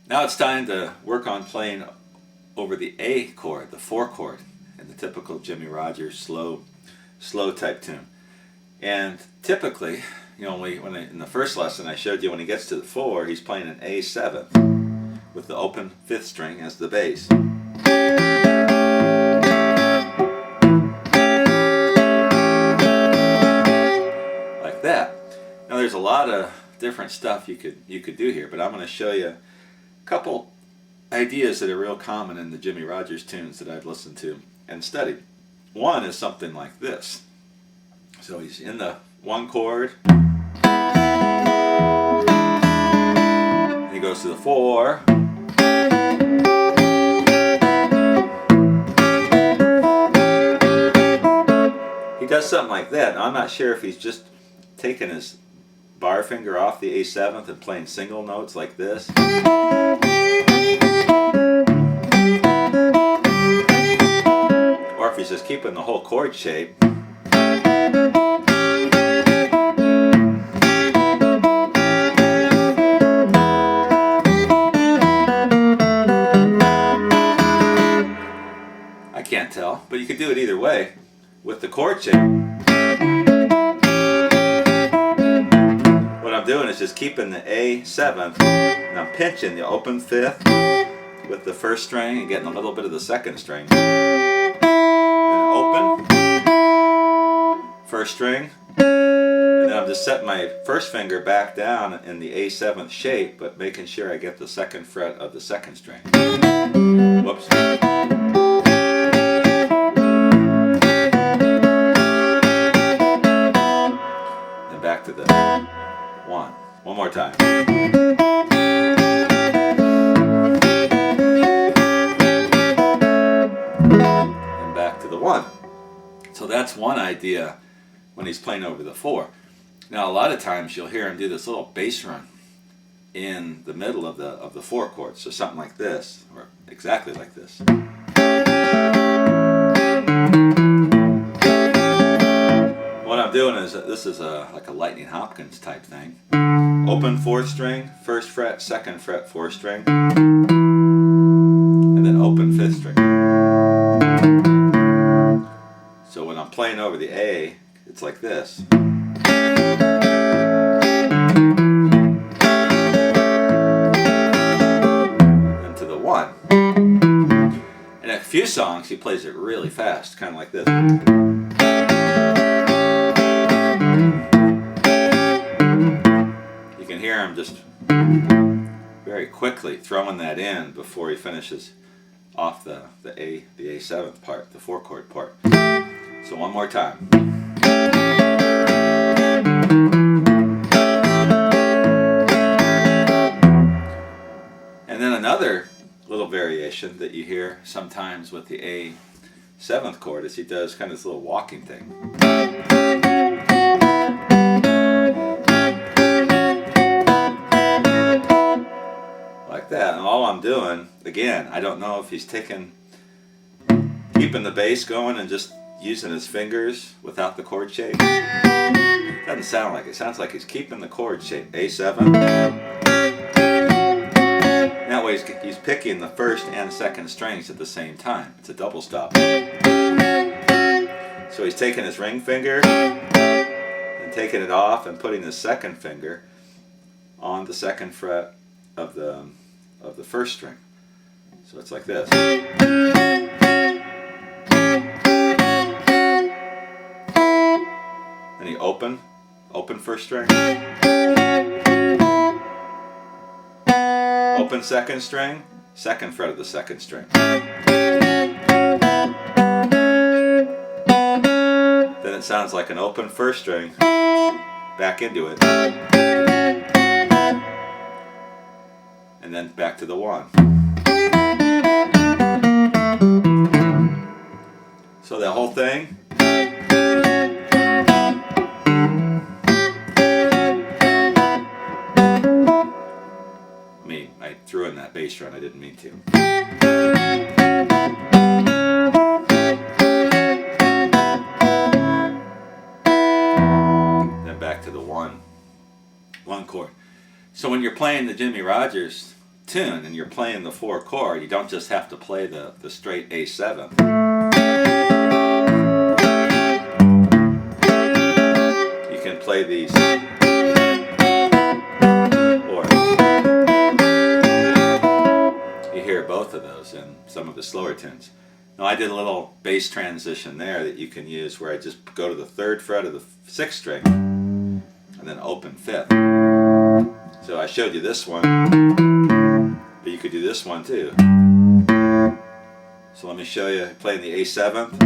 Now it's time to work on playing over the A chord, the 4 chord, in the typical Jimmy Rogers slow type tune. And typically, you know, in the first lesson I showed you when he gets to the 4, he's playing an A7 with the open 5th string as the bass. Like that. Now there's a lot of different stuff you could do here, but I'm going to show you a couple ideas that are real common in the Jimmy Rogers tunes that I've listened to and studied. One is something like this. So he's in the 1 chord, and he goes to the 4, he does something like that. Now I'm not sure if he's just taking his bar finger off the A7th and playing single notes like this, or if he's just keeping the whole chord shape. I can't tell, but you could do it either way with the chord shape. What I'm doing is just keeping the A7th, and I'm pinching the open 5th with the 1st string and getting a little bit of the 2nd string. Then open, 1st string, and then I'm just setting my 1st finger back down in the A7th shape, but making sure I get the 2nd fret of the 2nd string. Whoops. Then back to the 1. One more time. And back to the 1. So that's one idea when he's playing over the 4. Now a lot of times you'll hear him do this little bass run in the middle of the 4 chord. So something like this, or exactly like this. What I'm doing is this is like a Lightning Hopkins type thing. Open 4th string, 1st fret, 2nd fret, 4th string, and then open 5th string. So when I'm playing over the A, it's like this. And to the 1. In a few songs he plays it really fast, kind of like this. You can hear him just very quickly throwing that in before he finishes off the A7th part, the 4 chord part. So one more time. And then another little variation that you hear sometimes with the A7th chord is he does kind of this little walking thing. Like that. And all I'm doing, again, I don't know if he's keeping the bass going and just using his fingers without the chord shape. Doesn't sound like it. It sounds like he's keeping the chord shape. A7. That way he's picking the 1st and 2nd strings at the same time. It's a double stop. So he's taking his ring finger and taking it off and putting his 2nd finger on the 2nd fret of the 1st string. So it's like this. Then he open 1st string, open 2nd string, 2nd fret of the 2nd string. Then it sounds like an open 1st string, back into it, and then back to the 1. So that whole thing. I threw in that bass run, I didn't mean to. Then back to the 1 chord. So when you're playing the Jimmy Rogers tune and you're playing the 4 chord, you don't just have to play the straight A7. You can play these, or you hear both of those in some of the slower tunes. Now I did a little bass transition there that you can use where I just go to the 3rd fret of the 6th string and then open 5th. So I showed you this one, but you could do this one too. So let me show you playing the A7th.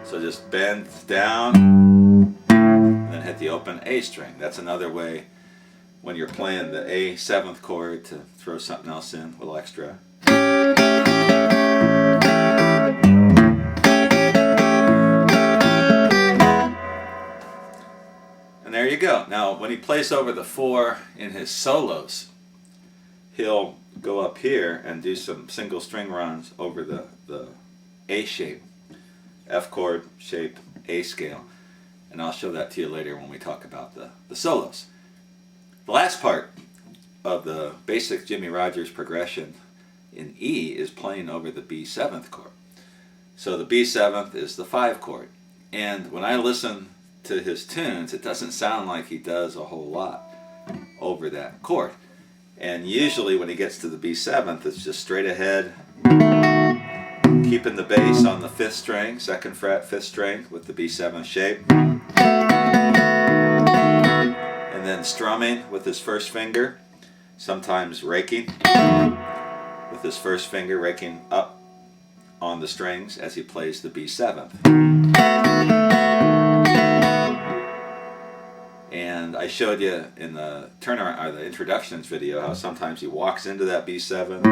So just bend down and then hit the open A string. That's another way when you're playing the A7th chord to throw something else in, a little extra. And there you go. Now when he plays over the 4 in his solos, he'll go up here and do some single string runs over the A shape, F chord shape, A scale. And I'll show that to you later when we talk about the solos. The last part of the basic Jimmie Rodgers progression in E is playing over the B7th chord. So the B7th is the 5 chord. And when I listen to his tunes, it doesn't sound like he does a whole lot over that chord. And usually when he gets to the B7th, it's just straight ahead, keeping the bass on the 5th string, 2nd fret, 5th string with the B7 shape. And then strumming with his 1st finger, sometimes raking with his 1st finger, raking up on the strings as he plays the B7th. And I showed you in the turnaround or the introductions video how sometimes he walks into that B7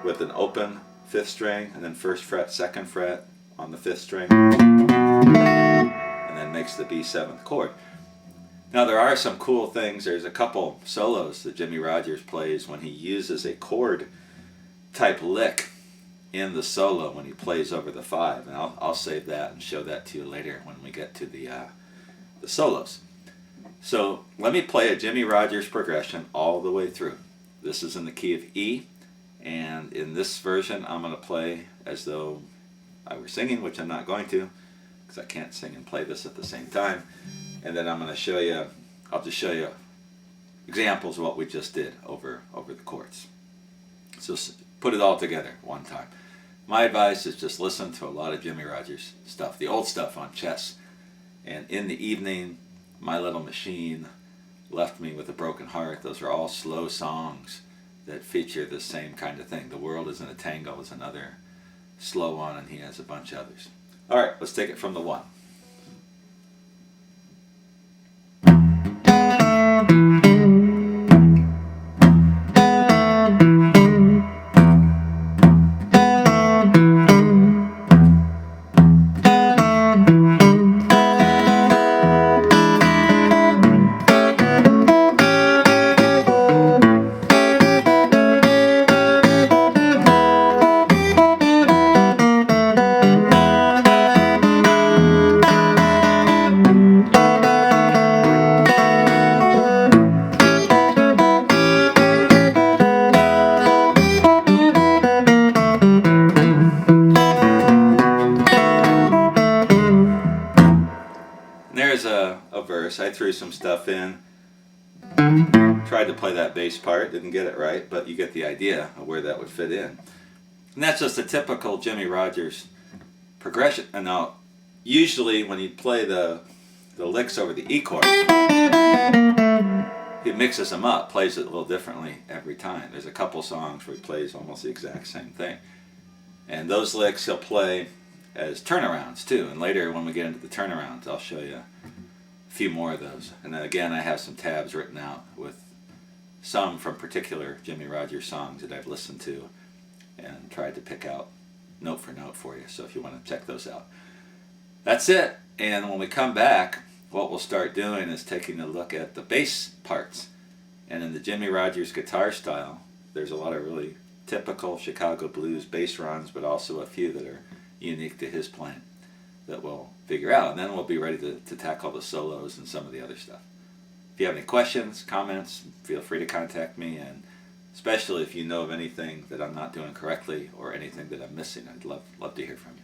with an open 5th string and then 1st fret, 2nd fret on the 5th string, and then makes the B7th chord. Now there are some cool things. There's a couple solos that Jimmie Rodgers plays when he uses a chord type lick in the solo when he plays over the 5, and I'll save that and show that to you later when we get to the solos. So let me play a Jimmie Rodgers progression all the way through. This is in the key of E, and in this version I'm going to play as though I were singing, which I'm not going to because I can't sing and play this at the same time. And then I'm going to show you, I'll just show you examples of what we just did over the chords. So put it all together one time. My advice is just listen to a lot of Jimmie Rodgers stuff, the old stuff on chess. And In the Evening, My Little Machine, Left Me with a Broken Heart, those are all slow songs that feature the same kind of thing. The World is in a Tango is another slow one, and he has a bunch of others. All right, let's take it from the 1. There's a verse. I threw some stuff in, tried to play that bass part, didn't get it right, but you get the idea of where that would fit in. And that's just a typical Jimmie Rodgers progression. And now, usually when you play the licks over the E chord, he mixes them up, plays it a little differently every time. There's a couple songs where he plays almost the exact same thing. And those licks he'll play as turnarounds too, and later when we get into the turnarounds I'll show you a few more of those. And then again I have some tabs written out with some from particular Jimmie Rodgers songs that I've listened to and tried to pick out note for note for you, so if you want to check those out. That's it, and when we come back what we'll start doing is taking a look at the bass parts. And in the Jimmie Rodgers guitar style there's a lot of really typical Chicago blues bass runs, but also a few that are unique to his playing. that we'll figure out, and then we'll be ready to tackle the solos and some of the other stuff. If you have any questions, comments, feel free to contact me, and especially if you know of anything that I'm not doing correctly or anything that I'm missing, I'd love to hear from you.